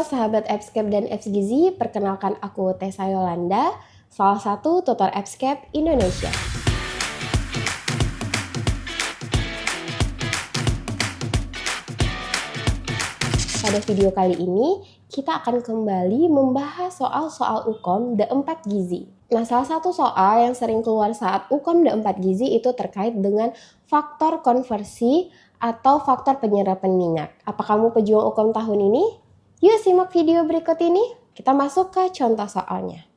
sahabat Epscape dan Epsgizi, perkenalkan aku Tessa Yolanda, salah satu tutor Epscape Indonesia. Pada video kali ini, kita akan kembali membahas soal-soal UKOM D4 Gizi. Nah, salah satu soal yang sering keluar saat UKOM D4 Gizi itu terkait dengan faktor konversi atau faktor penyerapan minyak. Apa kamu pejuang UKOM tahun ini? Yuk simak video berikut ini, kita masuk ke contoh soalnya.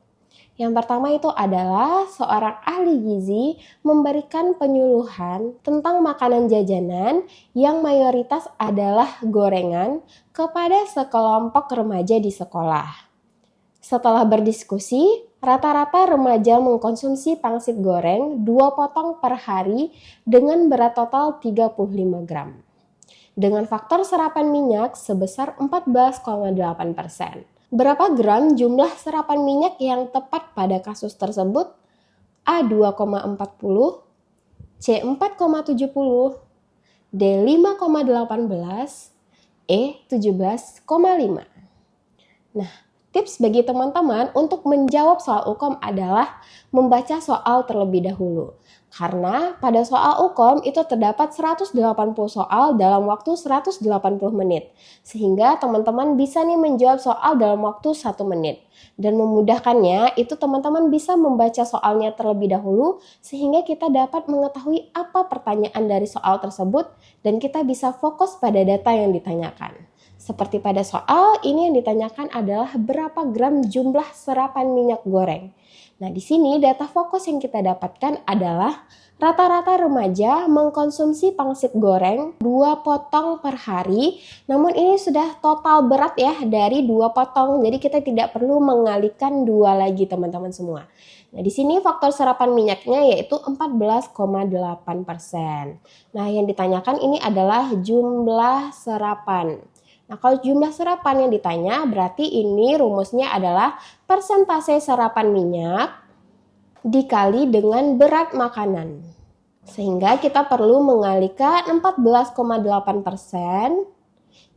Yang pertama itu adalah seorang ahli gizi memberikan penyuluhan tentang makanan jajanan yang mayoritas adalah gorengan kepada sekelompok remaja di sekolah. Setelah berdiskusi, rata-rata remaja mengkonsumsi pangsit goreng 2 potong per hari dengan berat total 35 gram. Dengan faktor serapan minyak sebesar 14,8%. Berapa gram jumlah serapan minyak yang tepat pada kasus tersebut? A 2,40, C 4,70, D 5,18, E 17,5. Nah, tips bagi teman-teman untuk menjawab soal UKOM adalah membaca soal terlebih dahulu. Karena pada soal UKOM itu terdapat 180 soal dalam waktu 180 menit. Sehingga teman-teman bisa nih menjawab soal dalam waktu 1 menit. Dan memudahkannya itu teman-teman bisa membaca soalnya terlebih dahulu sehingga kita dapat mengetahui apa pertanyaan dari soal tersebut dan kita bisa fokus pada data yang ditanyakan. Seperti pada soal ini yang ditanyakan adalah berapa gram jumlah serapan minyak goreng. Nah, di sini data fokus yang kita dapatkan adalah rata-rata remaja mengkonsumsi pangsit goreng 2 potong per hari. Namun ini sudah total berat ya dari 2 potong. Jadi kita tidak perlu mengalihkan 2 lagi teman-teman semua. Nah, di sini faktor serapan minyaknya yaitu 14,8%. Nah, yang ditanyakan ini adalah jumlah serapan. Nah, kalau jumlah serapan yang ditanya berarti ini rumusnya adalah persentase serapan minyak dikali dengan berat makanan. Sehingga kita perlu mengalihkan 14,8%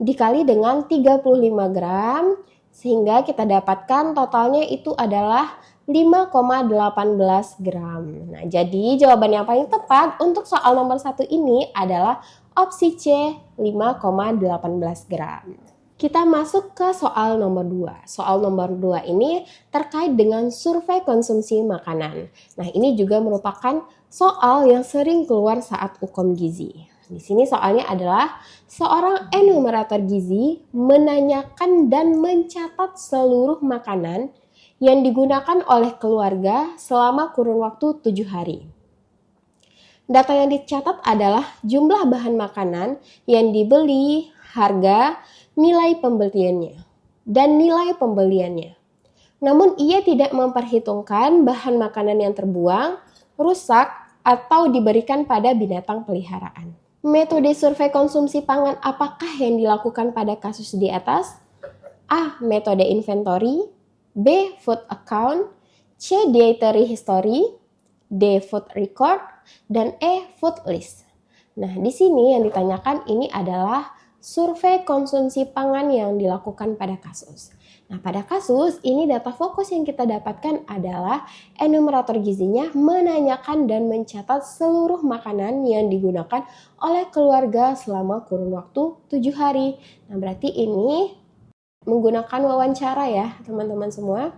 dikali dengan 35 gram sehingga kita dapatkan totalnya itu adalah 5,18 gram. Nah, jadi jawaban yang paling tepat untuk soal nomor 1 ini adalah opsi C, 5,18 gram. Kita masuk ke soal nomor 2. Soal nomor 2 ini terkait dengan survei konsumsi makanan. Nah, ini juga merupakan soal yang sering keluar saat UKOM gizi. Di sini soalnya adalah seorang enumerator gizi menanyakan dan mencatat seluruh makanan yang digunakan oleh keluarga selama kurun waktu 7 hari. Data yang dicatat adalah jumlah bahan makanan yang dibeli, harga, nilai pembeliannya, dan nilai pembeliannya. Namun ia tidak memperhitungkan bahan makanan yang terbuang, rusak, atau diberikan pada binatang peliharaan. Metode survei konsumsi pangan apakah yang dilakukan pada kasus di atas? A. Metode inventory, B. Food account, C. Dietary history, D. Food record, dan E. Food list. Nah, di sini yang ditanyakan ini adalah survei konsumsi pangan yang dilakukan pada kasus. Nah, pada kasus ini data fokus yang kita dapatkan adalah enumerator gizinya menanyakan dan mencatat seluruh makanan yang digunakan oleh keluarga selama kurun waktu 7 hari. Nah, berarti ini menggunakan wawancara ya, teman-teman semua.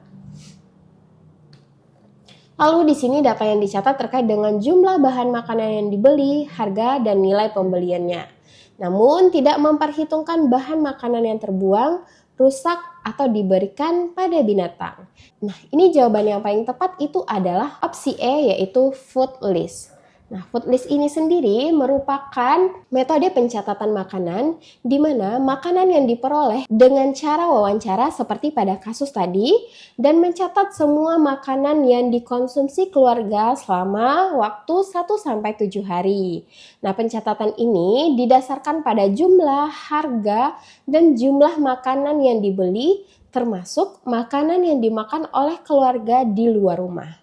Lalu di sini data yang dicatat terkait dengan jumlah bahan makanan yang dibeli, harga, dan nilai pembeliannya. Namun tidak memperhitungkan bahan makanan yang terbuang, rusak, atau diberikan pada binatang. Nah, ini jawaban yang paling tepat itu adalah opsi E, yaitu food list. Nah, food list ini sendiri merupakan metode pencatatan makanan di mana makanan yang diperoleh dengan cara wawancara seperti pada kasus tadi dan mencatat semua makanan yang dikonsumsi keluarga selama waktu 1-7 hari. Nah, pencatatan ini didasarkan pada jumlah, harga, dan jumlah makanan yang dibeli termasuk makanan yang dimakan oleh keluarga di luar rumah.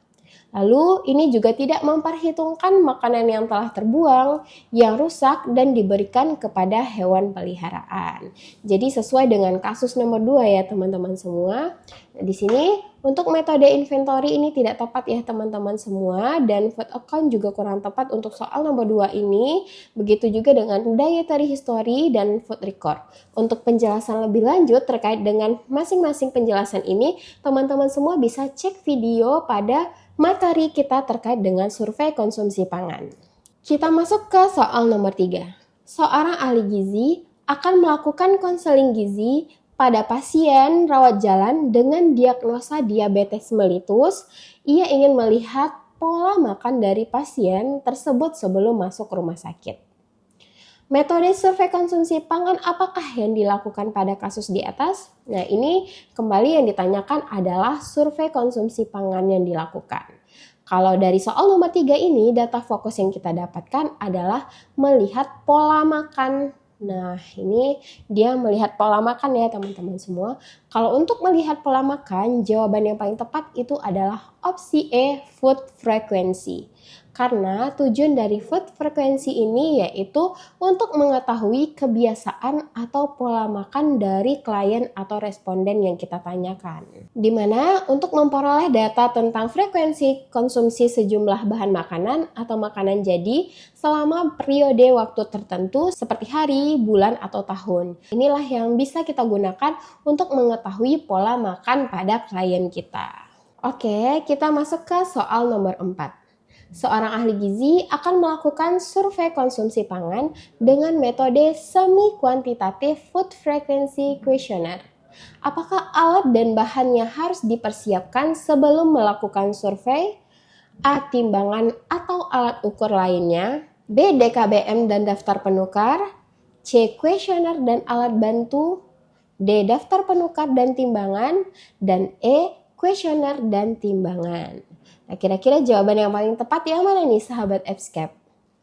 Lalu ini juga tidak memperhitungkan makanan yang telah terbuang, yang rusak dan diberikan kepada hewan peliharaan. Jadi sesuai dengan kasus nomor 2 ya teman-teman semua. Nah, di sini untuk metode inventory ini tidak tepat ya teman-teman semua, dan food account juga kurang tepat untuk soal nomor 2 ini. Begitu juga dengan dietary history dan food record. Untuk penjelasan lebih lanjut terkait dengan masing-masing penjelasan ini, teman-teman semua bisa cek video pada materi kita terkait dengan survei konsumsi pangan. Kita masuk ke soal nomor 3. Seorang ahli gizi akan melakukan konseling gizi pada pasien rawat jalan dengan diagnosa diabetes mellitus. Ia ingin melihat pola makan dari pasien tersebut sebelum masuk rumah sakit. Metode survei konsumsi pangan apakah yang dilakukan pada kasus di atas? Nah, ini kembali yang ditanyakan adalah survei konsumsi pangan yang dilakukan. Kalau dari soal nomor 3 ini, data fokus yang kita dapatkan adalah melihat pola makan. Nah, ini dia melihat pola makan ya teman-teman semua. Kalau untuk melihat pola makan, jawaban yang paling tepat itu adalah opsi E, food frequency. Karena tujuan dari food frequency ini yaitu untuk mengetahui kebiasaan atau pola makan dari klien atau responden yang kita tanyakan. Dimana untuk memperoleh data tentang frekuensi konsumsi sejumlah bahan makanan atau makanan jadi selama periode waktu tertentu seperti hari, bulan, atau tahun. Inilah yang bisa kita gunakan untuk mengetahui pola makan pada klien kita. Oke, kita masuk ke soal nomor 4. Seorang ahli gizi akan melakukan survei konsumsi pangan dengan metode semi-kuantitatif food frequency questionnaire. Apakah alat dan bahannya harus dipersiapkan sebelum melakukan survei? A. Timbangan atau alat ukur lainnya. B. DKBM dan daftar penukar. C. Questionnaire dan alat bantu. D. Daftar penukar dan timbangan. Dan E. Questionnaire dan timbangan. Nah, kira-kira jawaban yang paling tepat yang mana nih sahabat EBSCAP?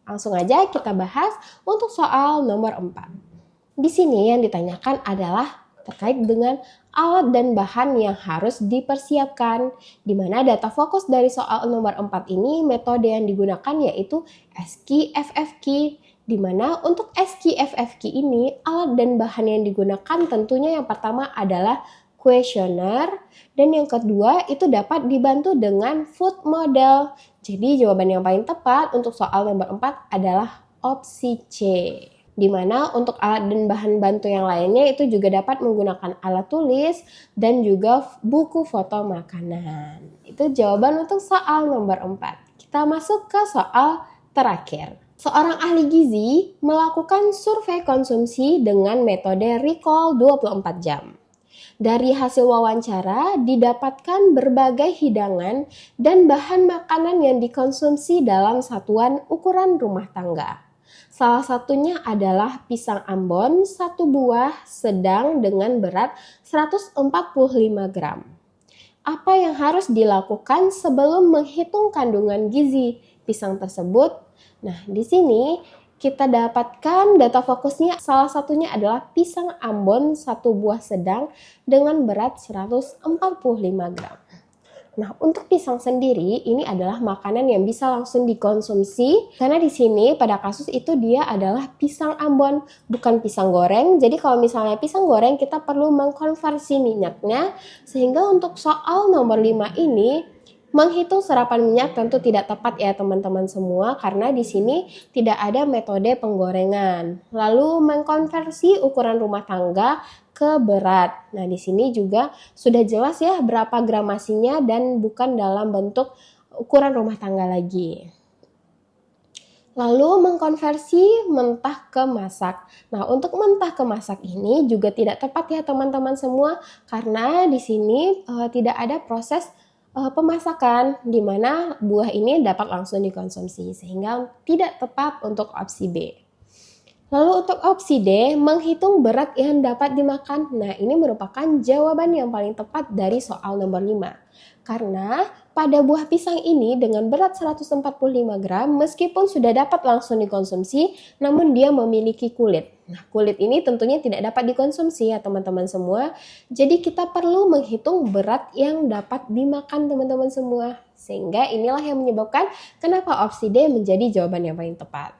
Langsung aja kita bahas untuk soal nomor 4. Di sini yang ditanyakan adalah terkait dengan alat dan bahan yang harus dipersiapkan. Di mana data fokus dari soal nomor 4 ini metode yang digunakan yaitu SKI-FFQ. Di mana untuk SKI-FFQ ini alat dan bahan yang digunakan tentunya yang pertama adalah questionnaire, dan yang kedua itu dapat dibantu dengan food model. Jadi jawaban yang paling tepat untuk soal nomor 4 adalah opsi C. Di mana untuk alat dan bahan bantu yang lainnya itu juga dapat menggunakan alat tulis dan juga buku foto makanan. Itu jawaban untuk soal nomor 4. Kita masuk ke soal terakhir. Seorang ahli gizi melakukan survei konsumsi dengan metode recall 24 jam. Dari hasil wawancara didapatkan berbagai hidangan dan bahan makanan yang dikonsumsi dalam satuan ukuran rumah tangga. Salah satunya adalah pisang Ambon 1 buah sedang dengan berat 145 gram. Apa yang harus dilakukan sebelum menghitung kandungan gizi pisang tersebut? Nah, di sini kita dapatkan data fokusnya salah satunya adalah pisang Ambon 1 buah sedang dengan berat 145 gram. Nah, untuk pisang sendiri ini adalah makanan yang bisa langsung dikonsumsi karena di sini pada kasus itu dia adalah pisang Ambon, bukan pisang goreng. Jadi kalau misalnya pisang goreng kita perlu mengkonversi minyaknya, sehingga untuk soal nomor 5 ini menghitung serapan minyak tentu tidak tepat ya teman-teman semua karena di sini tidak ada metode penggorengan. Lalu mengkonversi ukuran rumah tangga ke berat. Nah, di sini juga sudah jelas ya berapa gramasinya dan bukan dalam bentuk ukuran rumah tangga lagi. Lalu mengkonversi mentah ke masak. Nah, untuk mentah ke masak ini juga tidak tepat ya teman-teman semua karena di sini tidak ada proses pemasakan di mana buah ini dapat langsung dikonsumsi sehingga tidak tepat untuk opsi B. Lalu untuk opsi D, menghitung berat yang dapat dimakan. Nah, ini merupakan jawaban yang paling tepat dari soal nomor 5. Karena pada buah pisang ini dengan berat 145 gram, meskipun sudah dapat langsung dikonsumsi, namun dia memiliki kulit. Nah, kulit ini tentunya tidak dapat dikonsumsi ya teman-teman semua. Jadi kita perlu menghitung berat yang dapat dimakan teman-teman semua. Sehingga inilah yang menyebabkan kenapa opsi D menjadi jawaban yang paling tepat.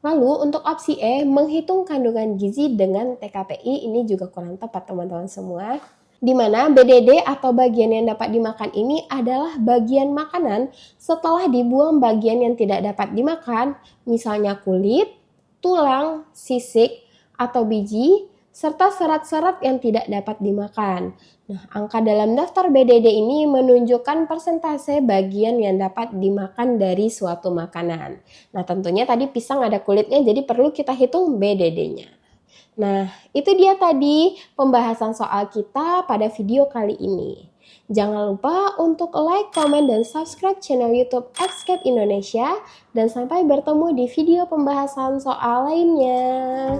Lalu untuk opsi E, menghitung kandungan gizi dengan TKPI ini juga kurang tepat teman-teman semua. Di mana BDD atau bagian yang dapat dimakan ini adalah bagian makanan setelah dibuang bagian yang tidak dapat dimakan, misalnya kulit, tulang, sisik, atau biji, serta serat-serat yang tidak dapat dimakan. Nah, angka dalam daftar BDD ini menunjukkan persentase bagian yang dapat dimakan dari suatu makanan. Nah, tentunya tadi pisang ada kulitnya, jadi perlu kita hitung BDD-nya. Nah, itu dia tadi pembahasan soal kita pada video kali ini. Jangan lupa untuk like, komen, dan subscribe channel YouTube Xscape Indonesia. Dan sampai bertemu di video pembahasan soal lainnya.